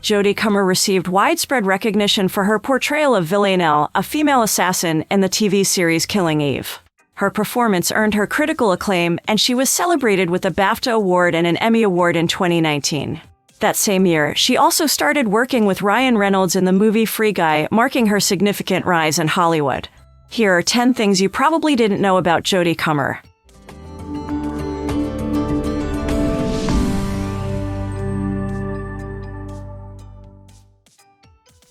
Jodie Comer received widespread recognition for her portrayal of Villanelle, a female assassin, in the TV series Killing Eve. Her performance earned her critical acclaim, and she was celebrated with a BAFTA Award and an Emmy Award in 2019. That same year, she also started working with Ryan Reynolds in the movie Free Guy, marking her significant rise in Hollywood. Here are 10 things you probably didn't know about Jodie Comer.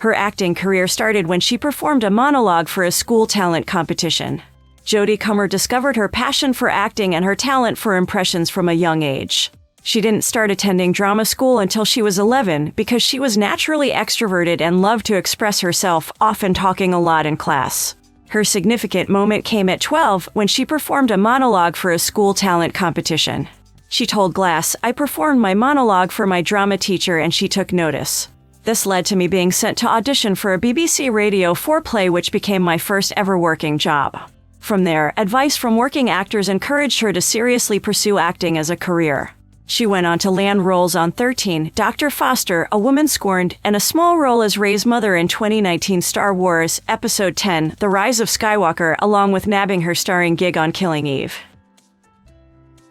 Her acting career started when she performed a monologue for a school talent competition. Jodie Comer discovered her passion for acting and her talent for impressions from a young age. She didn't start attending drama school until she was 11 because she was naturally extroverted and loved to express herself, often talking a lot in class. Her significant moment came at 12 when she performed a monologue for a school talent competition. She told Glass, "I performed my monologue for my drama teacher and she took notice. This led to me being sent to audition for a BBC Radio 4 play, which became my first ever working job." From there, advice from working actors encouraged her to seriously pursue acting as a career. She went on to land roles on 13, Dr. Foster, A Woman Scorned, and a small role as Rey's mother in 2019 Star Wars Episode 10, The Rise of Skywalker, along with nabbing her starring gig on Killing Eve.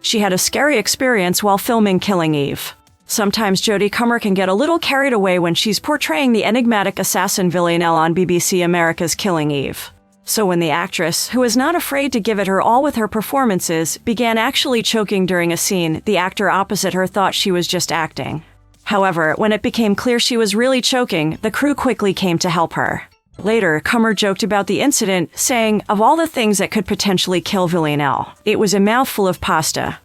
She had a scary experience while filming Killing Eve. Sometimes Jodie Comer can get a little carried away when she's portraying the enigmatic assassin Villanelle on BBC America's Killing Eve. So when the actress, who is not afraid to give it her all with her performances, began actually choking during a scene, the actor opposite her thought she was just acting. However, when it became clear she was really choking, the crew quickly came to help her. Later, Comer joked about the incident, saying, "Of all the things that could potentially kill Villanelle, it was a mouthful of pasta."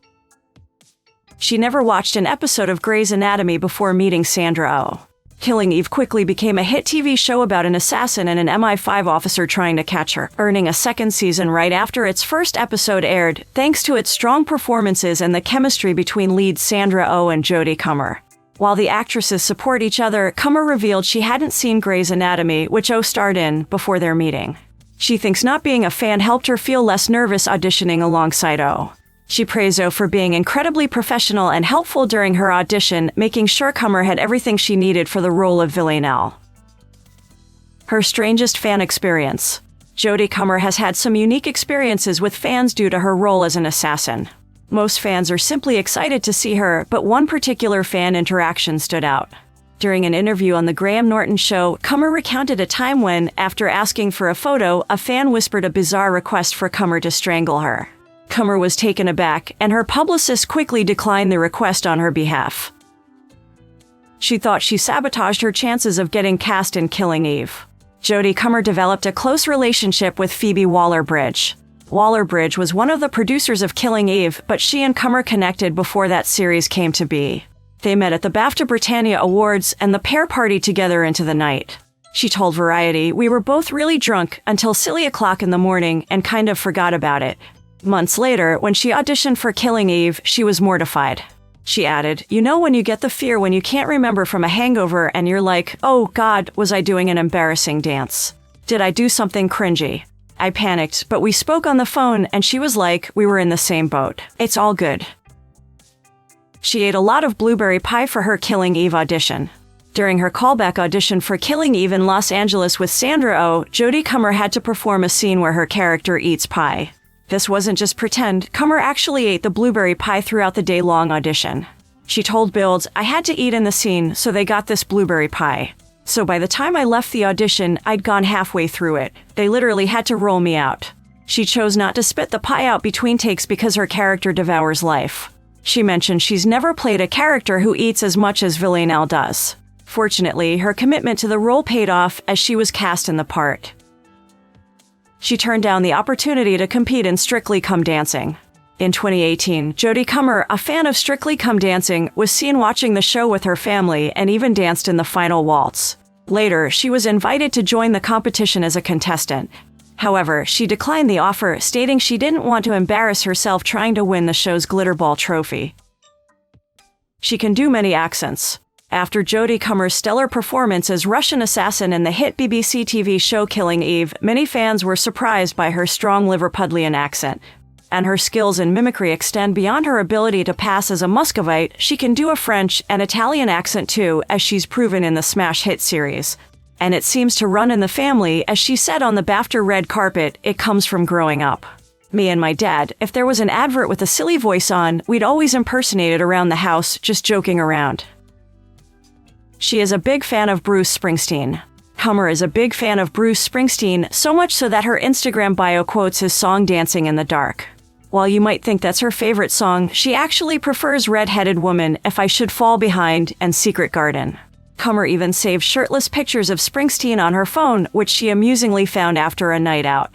She never watched an episode of Grey's Anatomy before meeting Sandra Oh. Killing Eve quickly became a hit TV show about an assassin and an MI5 officer trying to catch her, earning a second season right after its first episode aired, thanks to its strong performances and the chemistry between leads Sandra Oh and Jodie Comer. While the actresses support each other, Comer revealed she hadn't seen Grey's Anatomy, which Oh starred in, before their meeting. She thinks not being a fan helped her feel less nervous auditioning alongside Oh. She praised Oh for being incredibly professional and helpful during her audition, making sure Comer had everything she needed for the role of Villanelle. Her strangest fan experience. Jodie Comer has had some unique experiences with fans due to her role as an assassin. Most fans are simply excited to see her, but one particular fan interaction stood out. During an interview on The Graham Norton Show, Comer recounted a time when, after asking for a photo, a fan whispered a bizarre request for Comer to strangle her. Comer was taken aback, and her publicist quickly declined the request on her behalf. She thought she sabotaged her chances of getting cast in Killing Eve. Jodie Comer developed a close relationship with Phoebe Waller-Bridge. Waller-Bridge was one of the producers of Killing Eve, but she and Comer connected before that series came to be. They met at the BAFTA Britannia Awards, and the pair partied together into the night. She told Variety, "We were both really drunk until silly o'clock in the morning and kind of forgot about it." Months later, when she auditioned for Killing Eve, she was mortified. She added, "You know when you get the fear when you can't remember from a hangover and you're like, oh God, was I doing an embarrassing dance? Did I do something cringy?" I panicked, but we spoke on the phone and she was like, "We were in the same boat. It's all good." She ate a lot of blueberry pie for her Killing Eve audition. During her callback audition for Killing Eve in Los Angeles with Sandra Oh, Jodie Comer had to perform a scene where her character eats pie. This wasn't just pretend. Comer actually ate the blueberry pie throughout the day-long audition. She told Build, "I had to eat in the scene, so they got this blueberry pie. So by the time I left the audition, I'd gone halfway through it. They literally had to roll me out." She chose not to spit the pie out between takes because her character devours life. She mentioned she's never played a character who eats as much as Villanelle does. Fortunately, her commitment to the role paid off as she was cast in the part. She turned down the opportunity to compete in Strictly Come Dancing. In 2018, Jodie Comer, a fan of Strictly Come Dancing, was seen watching the show with her family and even danced in the final waltz. Later, she was invited to join the competition as a contestant. However, she declined the offer, stating she didn't want to embarrass herself trying to win the show's Glitterball trophy. She can do many accents. After Jodie Comer's stellar performance as Russian assassin in the hit BBC TV show Killing Eve, many fans were surprised by her strong Liverpudlian accent. and her skills in mimicry extend beyond her ability to pass as a Muscovite. She can do a French and Italian accent too, as she's proven in the smash hit series. And it seems to run in the family, as she said on the BAFTA red carpet, it comes from growing up. Me and my dad, if there was an advert with a silly voice on, we'd always impersonate it around the house, just joking around. She is a big fan of Bruce Springsteen. Comer is a big fan of Bruce Springsteen, so much so that her Instagram bio quotes his song Dancing in the Dark. While you might think that's her favorite song, she actually prefers Red-Headed Woman, If I Should Fall Behind, and Secret Garden. Comer even saved shirtless pictures of Springsteen on her phone, which she amusingly found after a night out.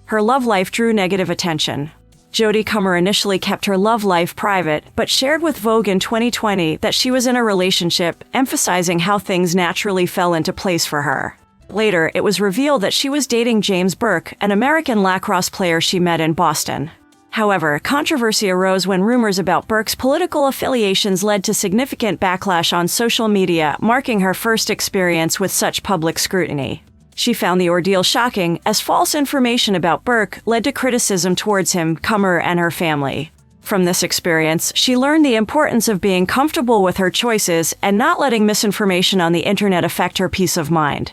Her love life drew negative attention. Jodie Comer initially kept her love life private, but shared with Vogue in 2020 that she was in a relationship, emphasizing how things naturally fell into place for her. Later, it was revealed that she was dating James Burke, an American lacrosse player she met in Boston. However, controversy arose when rumors about Burke's political affiliations led to significant backlash on social media, marking her first experience with such public scrutiny. She found the ordeal shocking, as false information about Burke led to criticism towards him, Comer, and her family. From this experience, she learned the importance of being comfortable with her choices and not letting misinformation on the internet affect her peace of mind.